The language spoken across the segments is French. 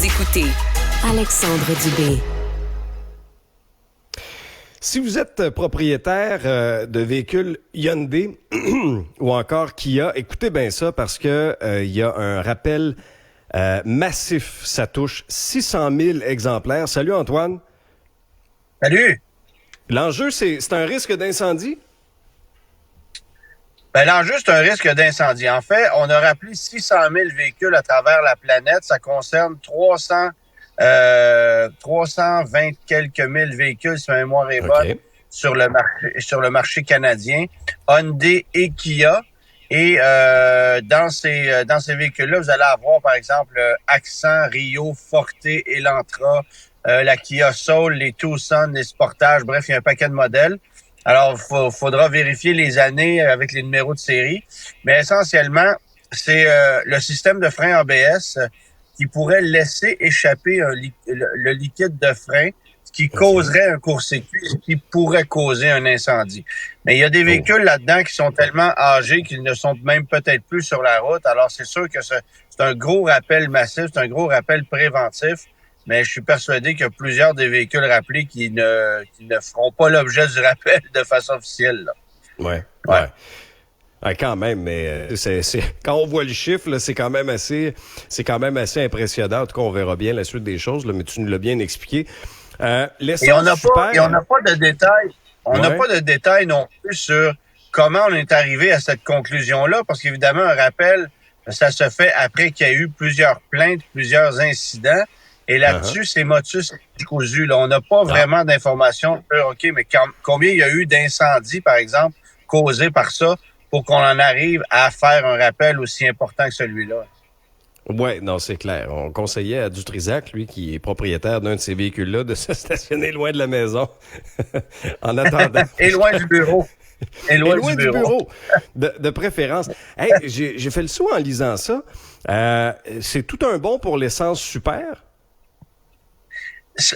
Vous écoutez Alexandre Dubé. Si vous êtes propriétaire de véhicules Hyundai ou encore Kia, écoutez bien ça parce que il y a un rappel massif. Ça touche 600 000 exemplaires. Salut Antoine. Salut! L'enjeu, c'est un risque d'incendie? Ben, l'enjeu, c'est un risque d'incendie. En fait, on a rappelé 600 000 véhicules à travers la planète. Ça concerne 320 quelques mille véhicules, si ma mémoire est bonne, sur le marché canadien, Hyundai et Kia. Et dans ces véhicules-là, vous allez avoir, par exemple, Accent, Rio, Forte, Elantra, la Kia Soul, les Tucson, les Sportage, bref, il y a un paquet de modèles. Alors, faudra vérifier les années avec les numéros de série. Mais essentiellement, c'est le système de frein ABS qui pourrait laisser échapper le liquide de frein, ce qui causerait un court-circuit, ce qui pourrait causer un incendie. Mais il y a des véhicules là-dedans qui sont tellement âgés qu'ils ne sont même peut-être plus sur la route. Alors, c'est sûr que c'est un gros rappel massif, c'est un gros rappel préventif. Mais je suis persuadé qu'il y a plusieurs des véhicules rappelés qui ne feront pas l'objet du rappel de façon officielle. Là. Ouais. Quand même, mais quand on voit le chiffre, là, c'est quand même assez impressionnant. En tout cas, on verra bien la suite des choses, là, mais tu nous l'as bien expliqué. Et on n'a pas de détails. On n'a pas de détails non plus sur comment on est arrivé à cette conclusion-là, parce qu'évidemment, un rappel, ça se fait après qu'il y a eu plusieurs plaintes, plusieurs incidents. Et là-dessus, c'est motus cousu. Là, on n'a pas vraiment d'informations sur, OK, mais combien il y a eu d'incendies, par exemple, causés par ça, pour qu'on en arrive à faire un rappel aussi important que celui-là. Oui, non, c'est clair. On conseillait à Dutrisac, lui, qui est propriétaire d'un de ces véhicules-là, de se stationner loin de la maison en attendant. Et loin du bureau. Et loin du bureau. De préférence. Hey, j'ai fait le saut en lisant ça. C'est tout un bon pour l'essence super?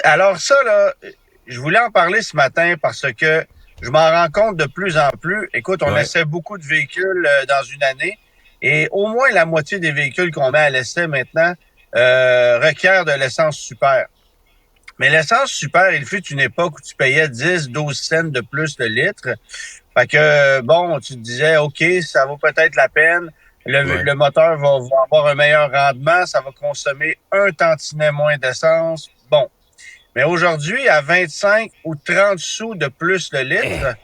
Alors ça, là, je voulais en parler ce matin parce que je m'en rends compte de plus en plus. Écoute, on essaie beaucoup de véhicules dans une année et au moins la moitié des véhicules qu'on met à l'essai maintenant requièrent de l'essence super. Mais l'essence super, il fut une époque où tu payais 10-12 cents de plus le litre. Fait que, bon, tu te disais, OK, ça vaut peut-être la peine. Le moteur va avoir un meilleur rendement. Ça va consommer un tantinet moins d'essence. Bon. Mais aujourd'hui, à 25 ou 30 sous de plus le litre,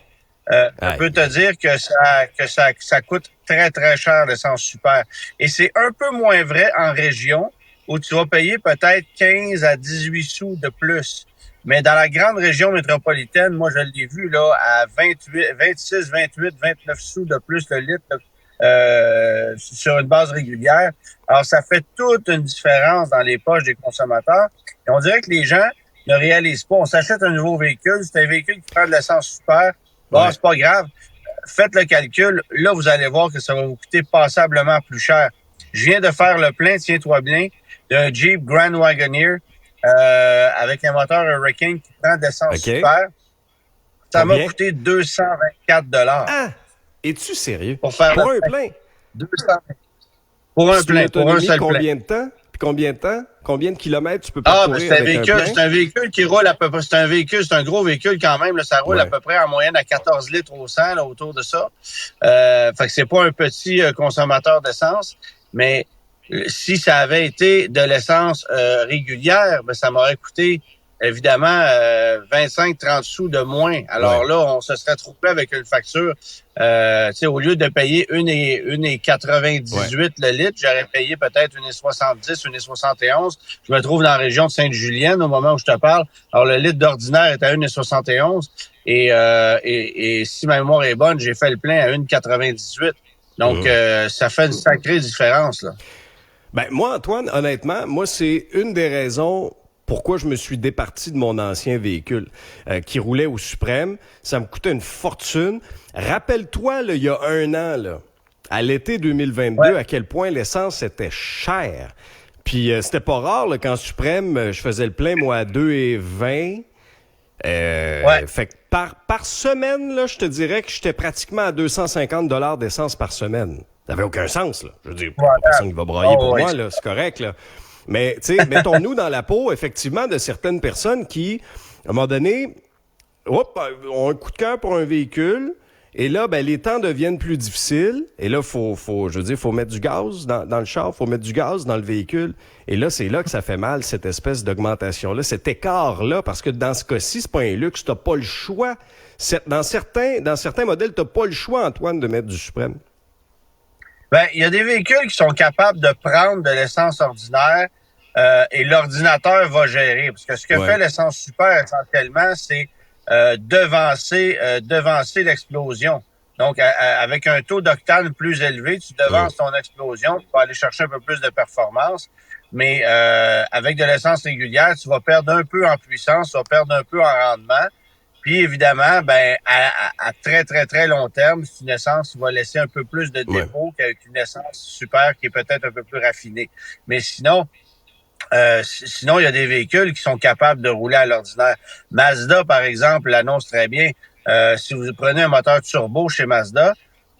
je peux te dire que ça coûte très, très cher l'essence super. Et c'est un peu moins vrai en région où tu vas payer peut-être 15 à 18 sous de plus. Mais dans la grande région métropolitaine, moi, je l'ai vu là à 26, 28, 29 sous de plus le litre sur une base régulière. Alors, ça fait toute une différence dans les poches des consommateurs. Et on dirait que les gens ne réalisent pas. On s'achète un nouveau véhicule, c'est un véhicule qui prend de l'essence super. Bon, c'est pas grave. Faites le calcul. Là, vous allez voir que ça va vous coûter passablement plus cher. Je viens de faire le plein, tiens-toi bien, d'un Jeep Grand Wagoneer avec un moteur Hurricane qui prend de l'essence super. Ça m'a coûté 224 $. Ah! Es-tu sérieux? Pour un plein? 200. Pour un plein, pour un seul plein. Combien de temps? Combien de temps? Combien de kilomètres tu peux parcourir avec un plein? C'est un véhicule qui roule à peu près. C'est un gros véhicule quand même. Là, ça roule à peu près en moyenne à 14 litres au 100, là, autour de ça. Fait que c'est pas un petit consommateur d'essence. Mais si ça avait été de l'essence régulière, ben, ça m'aurait coûté évidemment 25-30 sous de moins. Alors là, on se serait trouvé avec une facture. Au lieu de payer 1,98 le litre, j'aurais payé peut-être 1,70, 1,71. Je me trouve dans la région de Sainte-Julienne au moment où je te parle. Alors, le litre d'ordinaire est à 1,71. Et si ma mémoire est bonne, j'ai fait le plein à 1,98. Donc, ça fait une sacrée différence, là. Ben, moi, Antoine, honnêtement, c'est une des raisons pourquoi je me suis départi de mon ancien véhicule qui roulait au suprême. Ça me coûtait une fortune. Rappelle-toi, là, il y a un an, là, à l'été 2022, à quel point l'essence était chère. Puis c'était pas rare, là, qu'en suprême, je faisais le plein, moi, à 2,20. Fait que par semaine, là, je te dirais que j'étais pratiquement à 250 $ d'essence par semaine. Ça n'avait aucun sens, là. Je veux dire, personne qui va brailler pour moi, là. C'est correct, là. Mais, tu sais, mettons-nous dans la peau, effectivement, de certaines personnes qui, à un moment donné, ont un coup de cœur pour un véhicule. Et là, ben, les temps deviennent plus difficiles. Et là, faut mettre du gaz dans le char, faut mettre du gaz dans le véhicule. Et là, c'est là que ça fait mal, cette espèce d'augmentation-là, cet écart-là, parce que dans ce cas-ci, c'est pas un luxe, t'as pas le choix. Dans certains modèles, t'as pas le choix, Antoine, de mettre du suprême. Ben, il y a des véhicules qui sont capables de prendre de l'essence ordinaire et l'ordinateur va gérer. Parce que ce que fait l'essence super, essentiellement, c'est devancer l'explosion. Donc, avec un taux d'octane plus élevé, tu devances ton explosion, tu vas aller chercher un peu plus de performance, mais avec de l'essence régulière, tu vas perdre un peu en puissance, tu vas perdre un peu en rendement. Puis, évidemment, ben à très, très, très long terme, c'est une essence qui va laisser un peu plus de dépôt qu'avec une essence super qui est peut-être un peu plus raffinée. Mais sinon, il y a des véhicules qui sont capables de rouler à l'ordinaire. Mazda, par exemple, l'annonce très bien. Si vous prenez un moteur turbo chez Mazda,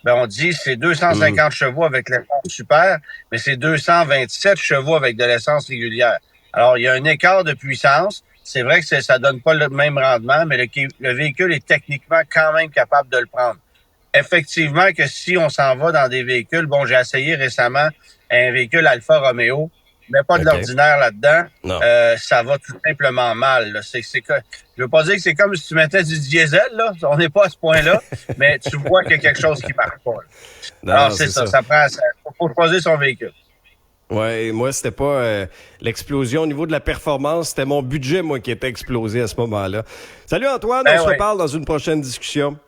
ben on dit c'est 250 chevaux avec l'essence super, mais c'est 227 chevaux avec de l'essence régulière. Alors, il y a un écart de puissance. C'est vrai que ça donne pas le même rendement, mais le véhicule est techniquement quand même capable de le prendre. Effectivement que si on s'en va dans des véhicules, bon, j'ai essayé récemment un véhicule Alfa Romeo, mais pas de l'ordinaire là-dedans, ça va tout simplement mal. Là. Je veux pas dire que c'est comme si tu mettais du diesel, là. On n'est pas à ce point-là, mais tu vois qu'il y a quelque chose qui marche pas. Alors, c'est ça. Faut choisir son véhicule. Ouais, moi, c'était pas l'explosion au niveau de la performance, c'était mon budget, moi, qui était explosé à ce moment-là. Salut Antoine, on se reparle dans une prochaine discussion.